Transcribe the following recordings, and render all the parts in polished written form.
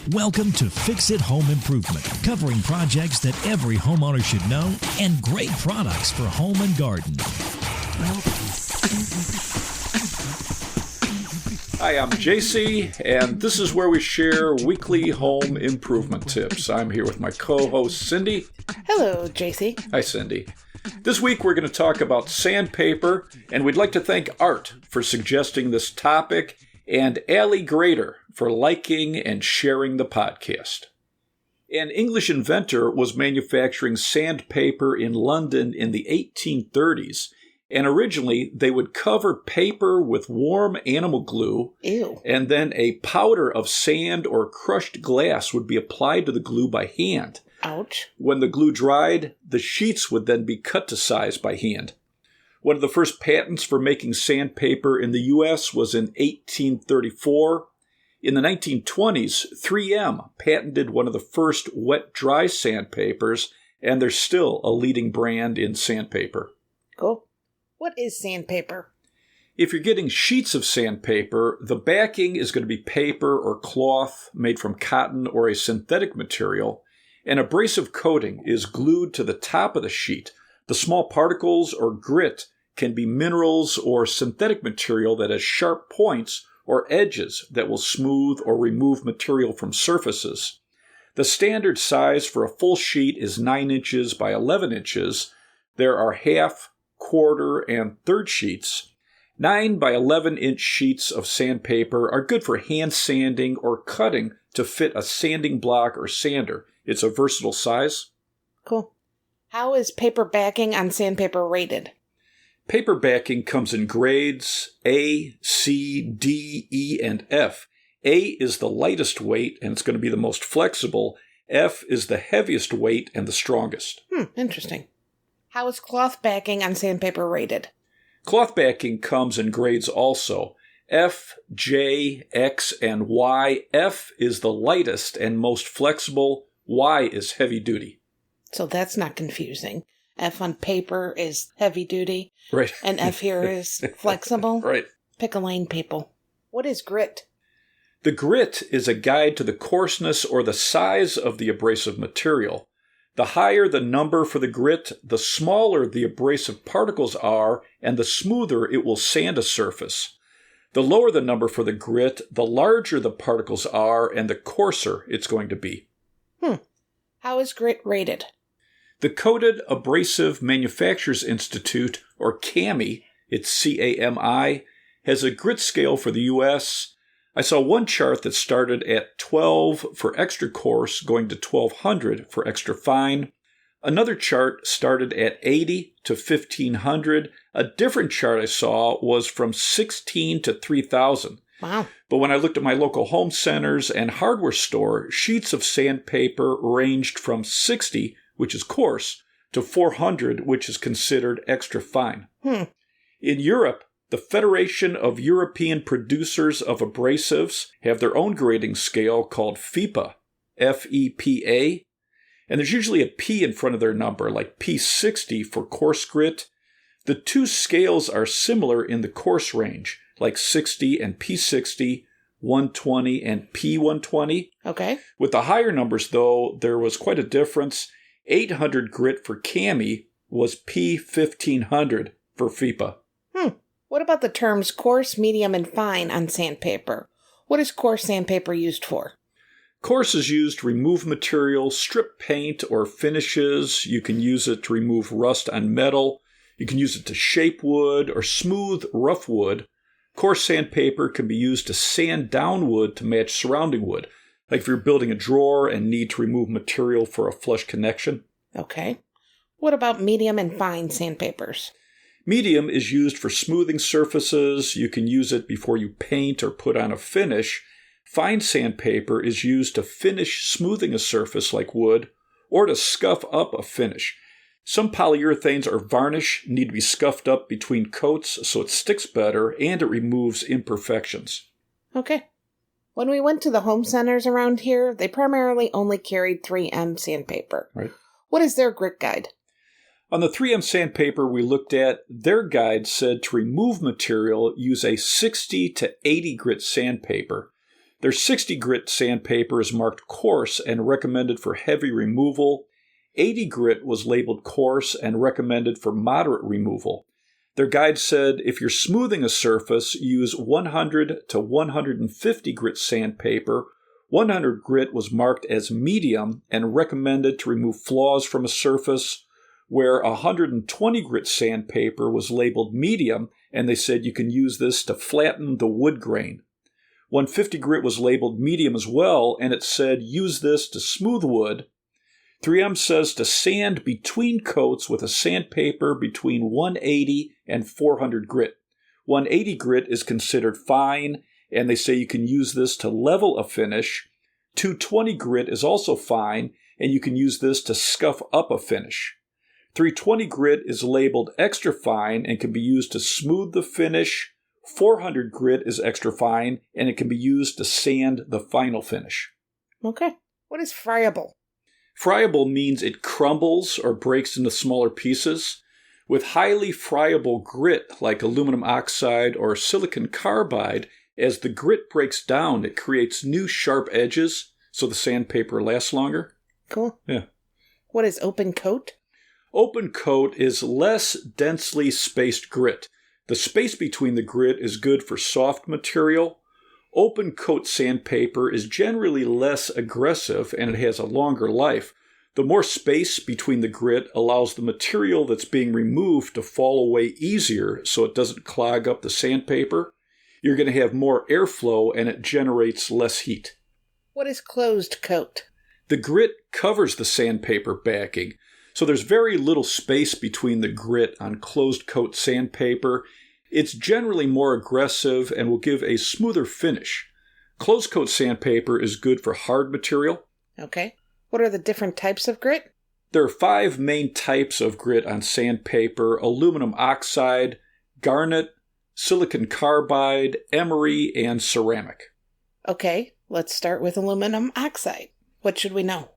Welcome to Fix It Home Improvement, covering projects that every homeowner should know and great products for home and garden. Hi, I'm JC, and this is where we share weekly home improvement tips. I'm here with my co-host, Cindy. Hello, JC. Hi, Cindy. This week we're going to talk about sandpaper, and we'd like to thank Art for suggesting this topic and Allie Grader for liking and sharing the podcast. An English inventor was manufacturing sandpaper in London in the 1830s, and originally they would cover paper with warm animal glue. Ew. And then a powder of sand or crushed glass would be applied to the glue by hand. Ouch. When the glue dried, the sheets would then be cut to size by hand. One of the first patents for making sandpaper in the U.S. was in 1834. In the 1920s, 3M patented one of the first wet-dry sandpapers, and they're still a leading brand in sandpaper. Cool. What is sandpaper? If you're getting sheets of sandpaper, the backing is going to be paper or cloth made from cotton or a synthetic material. An abrasive coating is glued to the top of the sheet. The small particles or grit can be minerals or synthetic material that has sharp points or edges that will smooth or remove material from surfaces. The standard size for a full sheet is 9 inches by 11 inches. There are half, quarter, and third sheets. 9 by 11 inch sheets of sandpaper are good for hand sanding or cutting to fit a sanding block or sander. It's a versatile size. Cool. How is paper backing on sandpaper rated? Paper backing comes in grades A, C, D, E, and F. A is the lightest weight, and it's going to be the most flexible. F is the heaviest weight and the strongest. Interesting. How is cloth backing on sandpaper rated? Cloth backing comes in grades also. F, J, X, and Y. F is the lightest and most flexible. Y is heavy duty. So that's not confusing. F on paper is heavy duty. Right. And F here is flexible. Right. Pick a lane, people. What is grit? The grit is a guide to the coarseness or the size of the abrasive material. The higher the number for the grit, the smaller the abrasive particles are, and the smoother it will sand a surface. The lower the number for the grit, the larger the particles are, and the coarser it's going to be. How is grit rated? The Coated Abrasive Manufacturers Institute, or CAMI, it's C-A-M-I, has a grit scale for the U.S. I saw one chart that started at 12 for extra coarse, going to 1200 for extra fine. Another chart started at 80 to 1500. A different chart I saw was from 16 to 3000. Wow. But when I looked at my local home centers and hardware store, sheets of sandpaper ranged from 60, which is coarse, to 400, which is considered extra fine. In Europe, the Federation of European Producers of Abrasives have their own grading scale called FEPA, F-E-P-A, and there's usually a P in front of their number, like P60 for coarse grit. The two scales are similar in the coarse range, like 60 and P60, 120 and P120. Okay. With the higher numbers, though, there was quite a difference. 800 grit for CAMI was P1500 for FEPA. What about the terms coarse, medium, and fine on sandpaper? What is coarse sandpaper used for? Coarse is used to remove material, strip paint or finishes. You can use it to remove rust on metal. You can use it to shape wood or smooth rough wood. Coarse sandpaper can be used to sand down wood to match surrounding wood, like if you're building a drawer and need to remove material for a flush connection. Okay. What about medium and fine sandpapers? Medium is used for smoothing surfaces. You can use it before you paint or put on a finish. Fine sandpaper is used to finish smoothing a surface like wood or to scuff up a finish. Some polyurethanes or varnish need to be scuffed up between coats so it sticks better and it removes imperfections. Okay. When we went to the home centers around here, they primarily only carried 3M sandpaper. Right. What is their grit guide? On the 3M sandpaper we looked at, their guide said to remove material, use a 60 to 80 grit sandpaper. Their 60 grit sandpaper is marked coarse and recommended for heavy removal. 80 grit was labeled coarse and recommended for moderate removal. Their guide said if you're smoothing a surface, use 100 to 150 grit sandpaper. 100 grit was marked as medium and recommended to remove flaws from a surface, where 120 grit sandpaper was labeled medium, and they said you can use this to flatten the wood grain. 150 grit was labeled medium as well, and it said use this to smooth wood. 3M says to sand between coats with a sandpaper between 180 and 400 grit. 180 grit is considered fine, and they say you can use this to level a finish. 220 grit is also fine, and you can use this to scuff up a finish. 320 grit is labeled extra fine and can be used to smooth the finish. 400 grit is extra fine, and it can be used to sand the final finish. Okay. What is friable? Friable means it crumbles or breaks into smaller pieces. With highly friable grit like aluminum oxide or silicon carbide, as the grit breaks down, it creates new sharp edges so the sandpaper lasts longer. Cool. Yeah. What is open coat? Open coat is less densely spaced grit. The space between the grit is good for soft material. Open coat sandpaper is generally less aggressive and it has a longer life. The more space between the grit allows the material that's being removed to fall away easier so it doesn't clog up the sandpaper. You're going to have more airflow and it generates less heat. What is closed coat? The grit covers the sandpaper backing, so there's very little space between the grit on closed coat sandpaper. It's generally more aggressive and will give a smoother finish. Closed coat sandpaper is good for hard material. Okay. What are the different types of grit? There are 5 main types of grit on sandpaper: aluminum oxide, garnet, silicon carbide, emery, and ceramic. Okay, let's start with aluminum oxide. What should we know?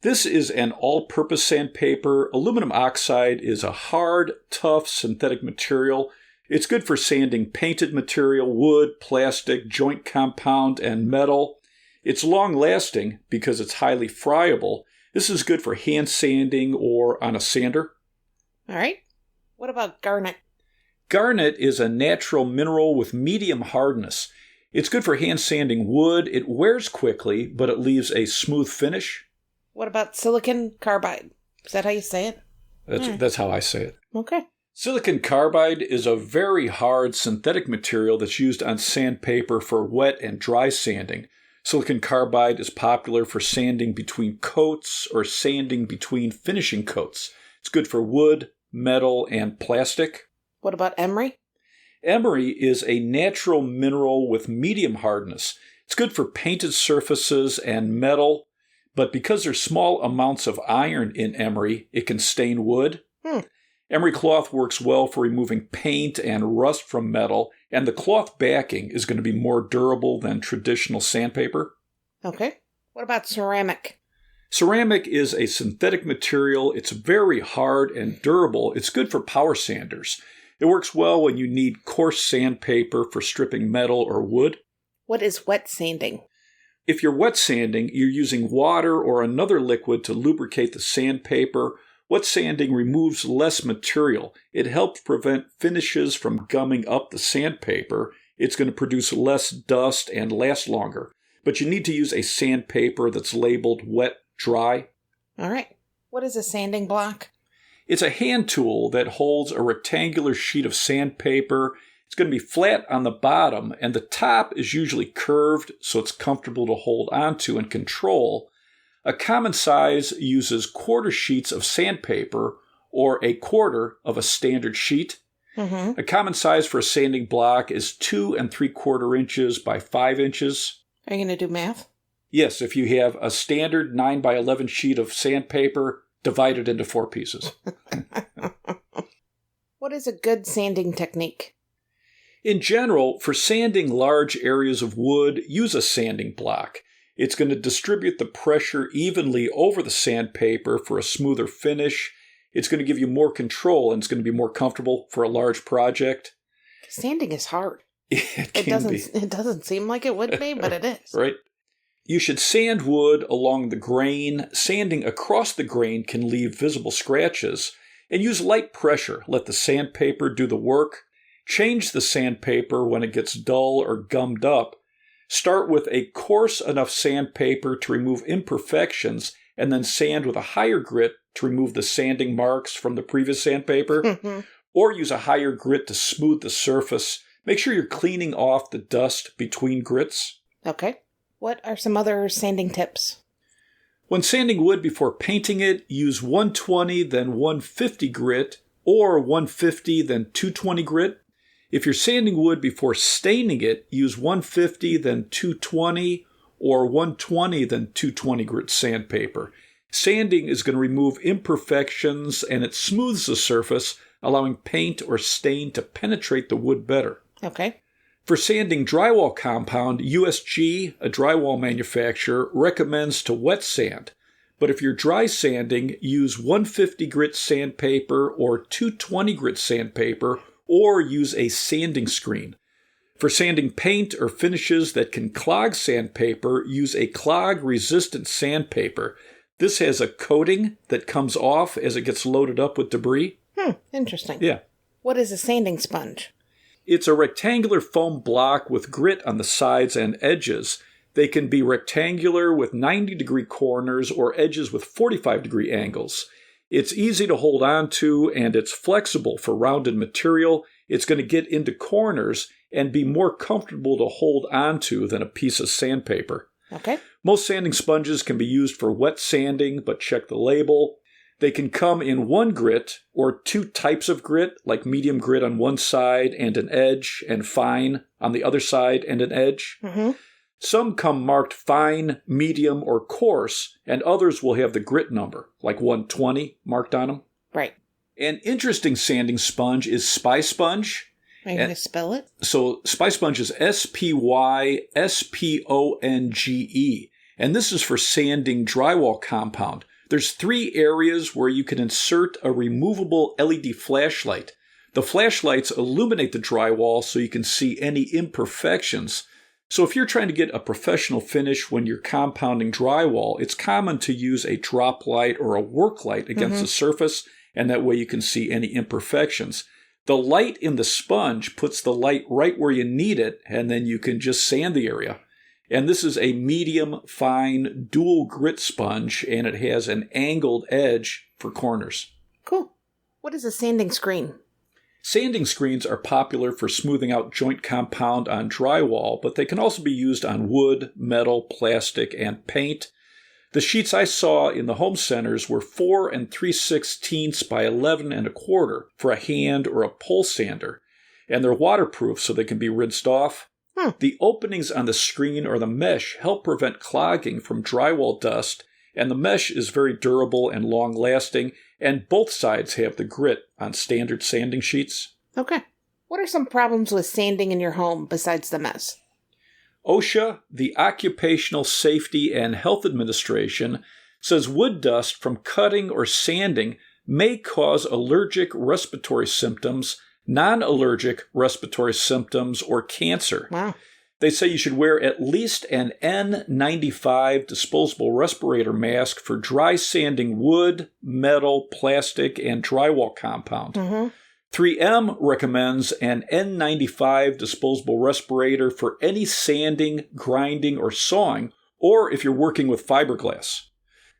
This is an all-purpose sandpaper. Aluminum oxide is a hard, tough synthetic material. It's good for sanding painted material, wood, plastic, joint compound, and metal. It's long-lasting because it's highly friable. This is good for hand sanding or on a sander. All right. What about garnet? Garnet is a natural mineral with medium hardness. It's good for hand sanding wood. It wears quickly, but it leaves a smooth finish. What about silicon carbide? Is that how you say it? That's how I say it. Okay. Silicon carbide is a very hard synthetic material that's used on sandpaper for wet and dry sanding. Silicon carbide is popular for sanding between coats or sanding between finishing coats. It's good for wood, metal, and plastic. What about emery? Emery is a natural mineral with medium hardness. It's good for painted surfaces and metal, but because there's small amounts of iron in emery, it can stain wood. Emery cloth works well for removing paint and rust from metal, and the cloth backing is going to be more durable than traditional sandpaper. Okay. What about ceramic? Ceramic is a synthetic material. It's very hard and durable. It's good for power sanders. It works well when you need coarse sandpaper for stripping metal or wood. What is wet sanding? If you're wet sanding, you're using water or another liquid to lubricate the sandpaper. Wet sanding removes less material. It helps prevent finishes from gumming up the sandpaper. It's going to produce less dust and last longer. But you need to use a sandpaper that's labeled wet dry. All right. What is a sanding block? It's a hand tool that holds a rectangular sheet of sandpaper. It's going to be flat on the bottom, and the top is usually curved, so it's comfortable to hold onto and control. A common size uses quarter sheets of sandpaper or a quarter of a standard sheet. A common size for a sanding block is 2 3/4 inches by 5 inches. Are you going to do math? Yes, if you have a standard 9 by 11 sheet of sandpaper, divide it into 4 pieces. What is a good sanding technique? In general, for sanding large areas of wood, use a sanding block. It's going to distribute the pressure evenly over the sandpaper for a smoother finish. It's going to give you more control and it's going to be more comfortable for a large project. Sanding is hard. It can be. It doesn't seem like it would be, but it is. Right? You should sand wood along the grain. Sanding across the grain can leave visible scratches. And use light pressure. Let the sandpaper do the work. Change the sandpaper when it gets dull or gummed up. Start with a coarse enough sandpaper to remove imperfections, and then sand with a higher grit to remove the sanding marks from the previous sandpaper. Or use a higher grit to smooth the surface. Make sure you're cleaning off the dust between grits. Okay. What are some other sanding tips? When sanding wood before painting it, use 120 then 150 grit, or 150 then 220 grit. If you're sanding wood before staining it, use 150 then 220, or 120 then 220 grit sandpaper. Sanding is going to remove imperfections, and it smooths the surface, allowing paint or stain to penetrate the wood better. Okay. For sanding drywall compound, USG, a drywall manufacturer, recommends to wet sand. But if you're dry sanding, use 150 grit sandpaper or 220 grit sandpaper, or use a sanding screen. For sanding paint or finishes that can clog sandpaper, use a clog-resistant sandpaper. This has a coating that comes off as it gets loaded up with debris. Interesting. Yeah. What is a sanding sponge? It's a rectangular foam block with grit on the sides and edges. They can be rectangular with 90-degree corners or edges with 45-degree angles. It's easy to hold on to, and it's flexible for rounded material. It's going to get into corners and be more comfortable to hold on to than a piece of sandpaper. Okay. Most sanding sponges can be used for wet sanding, but check the label. They can come in one grit or two types of grit, like medium grit on one side and an edge, and fine on the other side and an edge. Some come marked fine, medium, or coarse, and others will have the grit number, like 120 marked on them. Right. An interesting sanding sponge is Spy Sponge. Are you going to spell it? So Spy Sponge is SPYSPONGE, and this is for sanding drywall compound. There's 3 areas where you can insert a removable LED flashlight. The flashlights illuminate the drywall so you can see any imperfections. So if you're trying to get a professional finish when you're compounding drywall, it's common to use a drop light or a work light against the surface, and that way you can see any imperfections. The light in the sponge puts the light right where you need it, and then you can just sand the area. And this is a medium, fine, dual grit sponge, and it has an angled edge for corners. Cool. What is a sanding screen? Sanding screens are popular for smoothing out joint compound on drywall, but they can also be used on wood, metal, plastic, and paint. The sheets I saw in the home centers were 4 3/16 by 11 1/4 for a hand or a pole sander, and they're waterproof so they can be rinsed off. The openings on the screen or the mesh help prevent clogging from drywall dust, and the mesh is very durable and long-lasting, and both sides have the grit on standard sanding sheets. Okay. What are some problems with sanding in your home besides the mess? OSHA, the Occupational Safety and Health Administration, says wood dust from cutting or sanding may cause allergic respiratory symptoms, non-allergic respiratory symptoms, or cancer. Wow. They say you should wear at least an N95 disposable respirator mask for dry sanding wood, metal, plastic, and drywall compound. 3M recommends an N95 disposable respirator for any sanding, grinding, or sawing, or if you're working with fiberglass.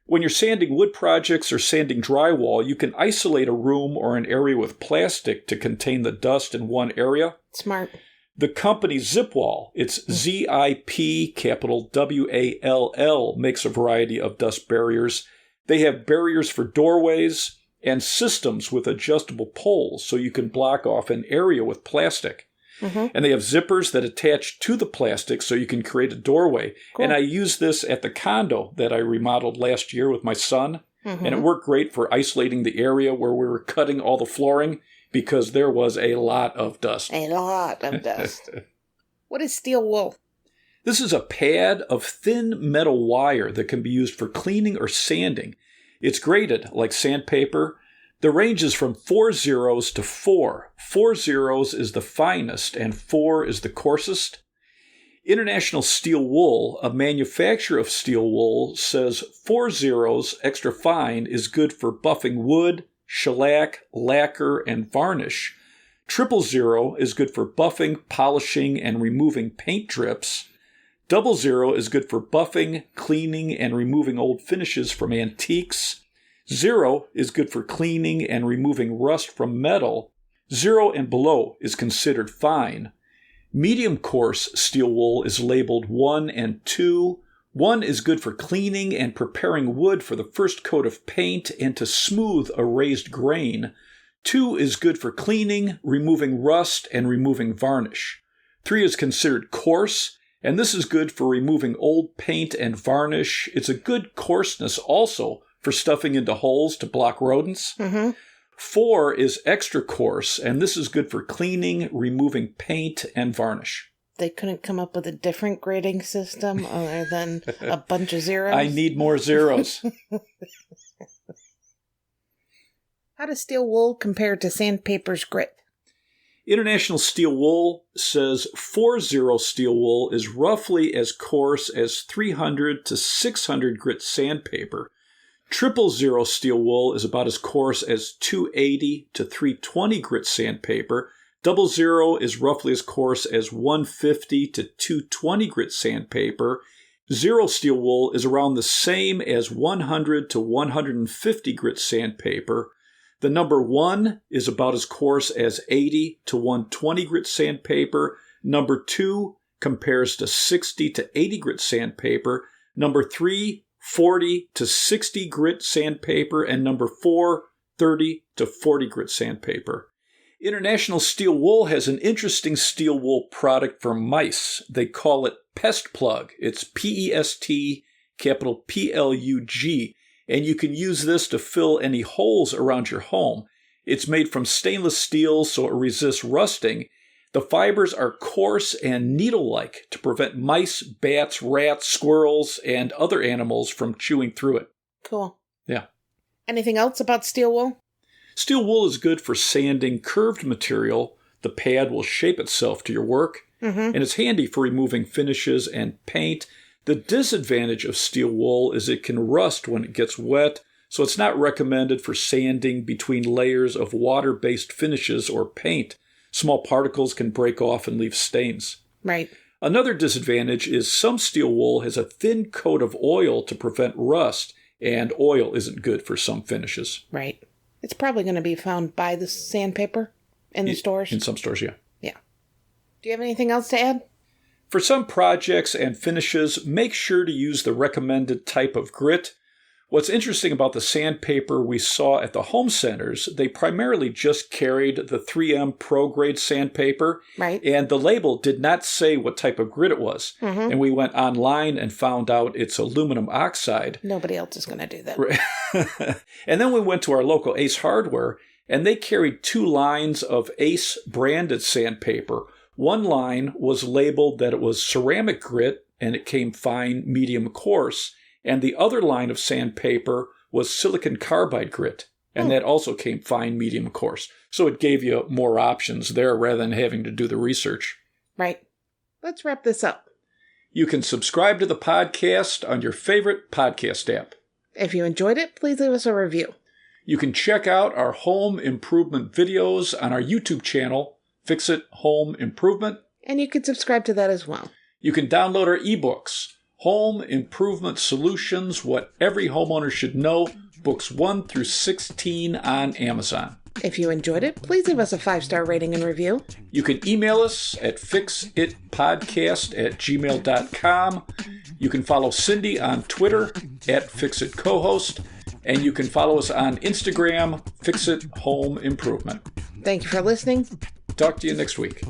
When you're sanding wood projects or sanding drywall, you can isolate a room or an area with plastic to contain the dust in one area. Smart. The company Zipwall, it's ZIP, capital WALL, makes a variety of dust barriers. They have barriers for doorways and systems with adjustable poles so you can block off an area with plastic. And they have zippers that attach to the plastic so you can create a doorway. Cool. And I used this at the condo that I remodeled last year with my son. And it worked great for isolating the area where we were cutting all the flooring because there was a lot of dust. A lot of dust. What is steel wool? This is a pad of thin metal wire that can be used for cleaning or sanding. It's graded like sandpaper, The range is from 4 zeros to 4. 4 zeros is the finest and 4 is the coarsest. International Steel Wool, a manufacturer of steel wool, says 4 zeros extra fine is good for buffing wood, shellac, lacquer, and varnish. 000 is good for buffing, polishing, and removing paint drips. 00 is good for buffing, cleaning, and removing old finishes from antiques. 0 is good for cleaning and removing rust from metal. 0 and below is considered fine. Medium coarse steel wool is labeled 1 and 2. 1 is good for cleaning and preparing wood for the first coat of paint and to smooth a raised grain. 2 is good for cleaning, removing rust, and removing varnish. 3 is considered coarse, and this is good for removing old paint and varnish. It's a good coarseness also for stuffing into holes to block rodents. 4 is extra coarse, and this is good for cleaning, removing paint, and varnish. They couldn't come up with a different grading system other than a bunch of zeros? I need more zeros. How does steel wool compare to sandpaper's grit? International Steel Wool says 4-0 steel wool is roughly as coarse as 300 to 600 grit sandpaper. 000 steel wool is about as coarse as 280 to 320 grit sandpaper. 00 is roughly as coarse as 150 to 220 grit sandpaper. 0 steel wool is around the same as 100 to 150 grit sandpaper. The number 1 is about as coarse as 80 to 120 grit sandpaper. Number 2 compares to 60 to 80 grit sandpaper. Number 3, 40 to 60 grit sandpaper. And number 4, 30 to 40 grit sandpaper. International Steel Wool has an interesting steel wool product for mice. They call it Pest Plug. It's P-E-S-T, capital P-L-U-G. And you can use this to fill any holes around your home. It's made from stainless steel, so it resists rusting. The fibers are coarse and needle-like to prevent mice, bats, rats, squirrels, and other animals from chewing through it. Cool. Yeah. Anything else about steel wool? Steel wool is good for sanding curved material. The pad will shape itself to your work. And it's handy for removing finishes and paint. The disadvantage of steel wool is it can rust when it gets wet, so it's not recommended for sanding between layers of water-based finishes or paint. Small particles can break off and leave stains. Right. Another disadvantage is some steel wool has a thin coat of oil to prevent rust, and oil isn't good for some finishes. Right. It's probably going to be found by the sandpaper in the stores. In some stores, yeah. Yeah. Do you have anything else to add? For some projects and finishes, make sure to use the recommended type of grit. What's interesting about the sandpaper we saw at the home centers, they primarily just carried the 3M Pro Grade sandpaper. Right. And the label did not say what type of grit it was. And we went online and found out it's aluminum oxide. Nobody else is going to do that. And then we went to our local Ace Hardware, and they carried 2 lines of Ace branded sandpaper. One line was labeled that it was ceramic grit, and it came fine, medium, coarse. And the other line of sandpaper was silicon carbide grit, and that also came fine, medium, coarse. So it gave you more options there rather than having to do the research. Right. Let's wrap this up. You can subscribe to the podcast on your favorite podcast app. If you enjoyed it, please leave us a review. You can check out our home improvement videos on our YouTube channel, Fix It Home Improvement. And you can subscribe to that as well. You can download our ebooks, Home Improvement Solutions, What Every Homeowner Should Know, books 1 through 16 on Amazon. If you enjoyed it, please leave us a 5-star rating and review. You can email us at fixitpodcast@gmail.com. You can follow Cindy on Twitter @FixItCohost. And you can follow us on Instagram, Fix It Home Improvement. Thank you for listening. Talk to you next week.